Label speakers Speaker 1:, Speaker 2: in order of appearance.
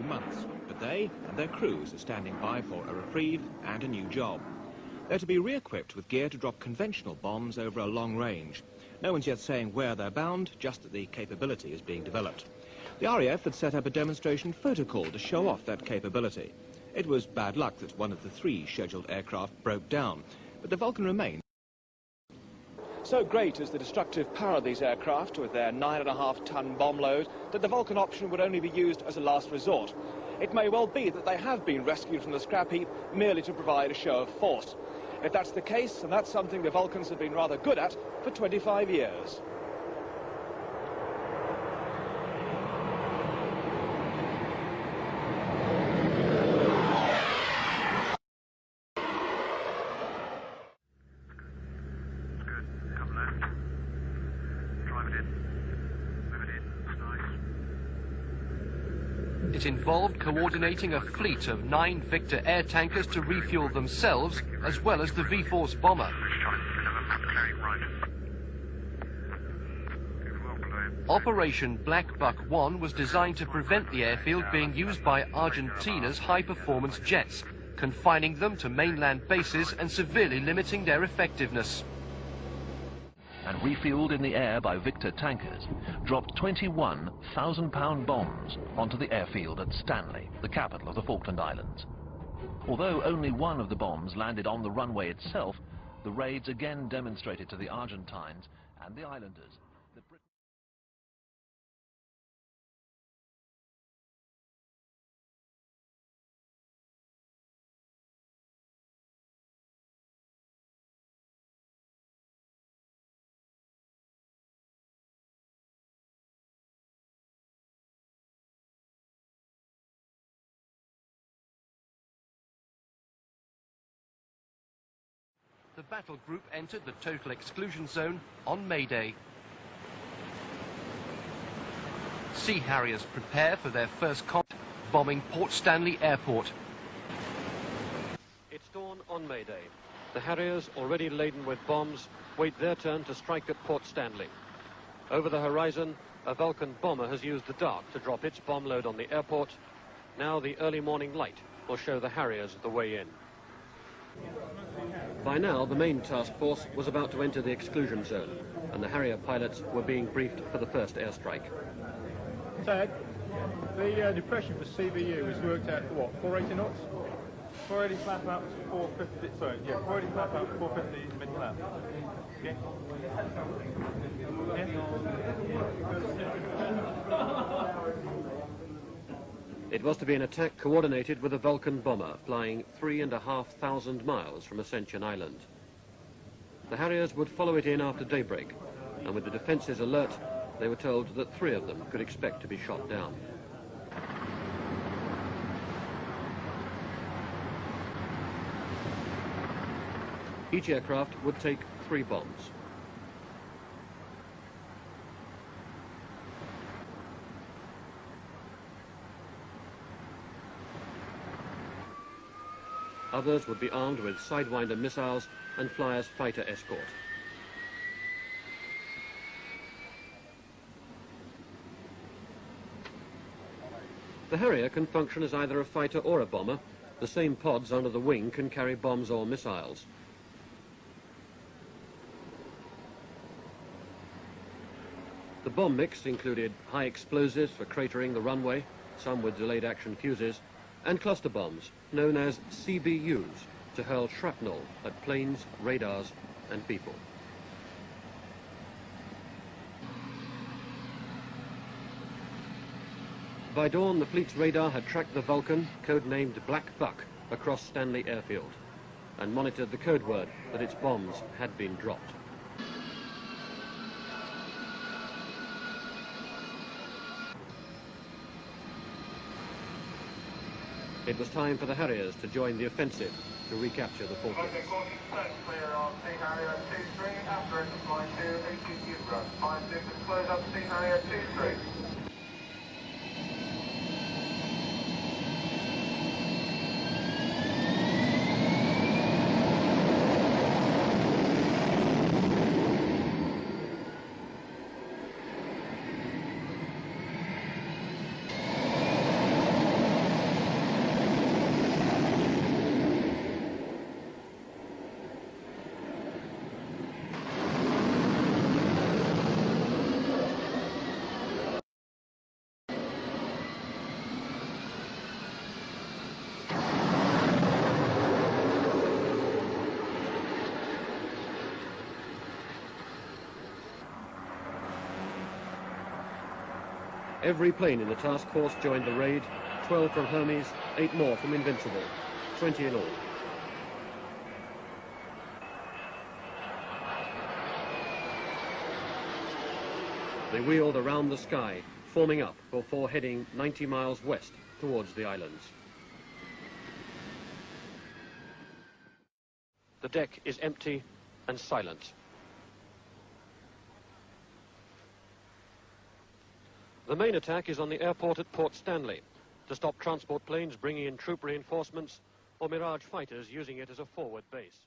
Speaker 1: months, but they and their crews are standing by for a reprieve and a new job. They're to be re-equipped with gear to drop conventional bombs over a long range. No one's yet saying where they're bound, just that the capability is being developed. The RAF had set up a demonstration photocall to show off that capability. It was bad luck that one of the 3 scheduled aircraft broke down, but the Vulcan remained. So great is the destructive power of these aircraft with their 9.5-ton bomb load that the Vulcan option would only be used as a last resort. It may well be that they have been rescued from the scrap heap merely to provide a show of force. If that's the case, then that's something the Vulcans have been rather good at for 25 years.
Speaker 2: It involved coordinating a fleet of 9 Victor air tankers to refuel themselves, as well as the V-Force bomber. Operation Black Buck 1 was designed to prevent the airfield being used by Argentina's high-performance jets, confining them to mainland bases and severely limiting their effectiveness.
Speaker 3: And refueled in the air by Victor tankers, dropped 21 1,000-pound bombs onto the airfield at Stanley, the capital of the Falkland Islands. Although only one of the bombs landed on the runway itself, the raids again demonstrated to the Argentines and the islanders that Britain...
Speaker 2: The battle group entered the total exclusion zone on May Day. Sea Harriers prepare for their first combat, bombing Port Stanley Airport.
Speaker 4: It's dawn on May Day. The Harriers, already laden with bombs, wait their turn to strike at Port Stanley. Over the horizon, a Vulcan bomber has used the dark to drop its bomb load on the airport. Now the early morning light will show the Harriers the way in. By now, the main task force was about to enter the exclusion zone, and the Harrier pilots were being briefed for the first airstrike.
Speaker 5: Ted, the depression for CBU is worked out to what, 480 knots? 480 flap out, 450, sorry, yeah, 480 flap out, 450 mid flap. Yeah.
Speaker 4: It was to be an attack coordinated with a Vulcan bomber flying 3,500 miles from Ascension Island. The Harriers would follow it in after daybreak, and with the defences alert, they were told that 3 of them could expect to be shot down. Each aircraft would take 3 bombs. Others would be armed with Sidewinder missiles and Flyer's fighter escort. The Harrier can function as either a fighter or a bomber. The same pods under the wing can carry bombs or missiles. The bomb mix included high explosives for cratering the runway, some with delayed action fuses, and cluster bombs, known as CBUs, to hurl shrapnel at planes, radars, and people. By dawn, the fleet's radar had tracked the Vulcan, codenamed Black Buck, across Stanley Airfield, and monitored the code word that its bombs had been dropped. It was time for the Harriers to join the offensive to recapture the Falklands.
Speaker 6: Clear on Sea Harrier 23, after it, flying to 18 Uber. 56, close up Sea Harrier 23.
Speaker 4: Every plane in the task force joined the raid, 12 from Hermes, 8 more from Invincible, 20 in all. They wheeled around the sky, forming up before heading 90 miles west towards the islands. The deck is empty and silent. The main attack is on the airport at Port Stanley to stop transport planes bringing in troop reinforcements or Mirage fighters using it as a forward base.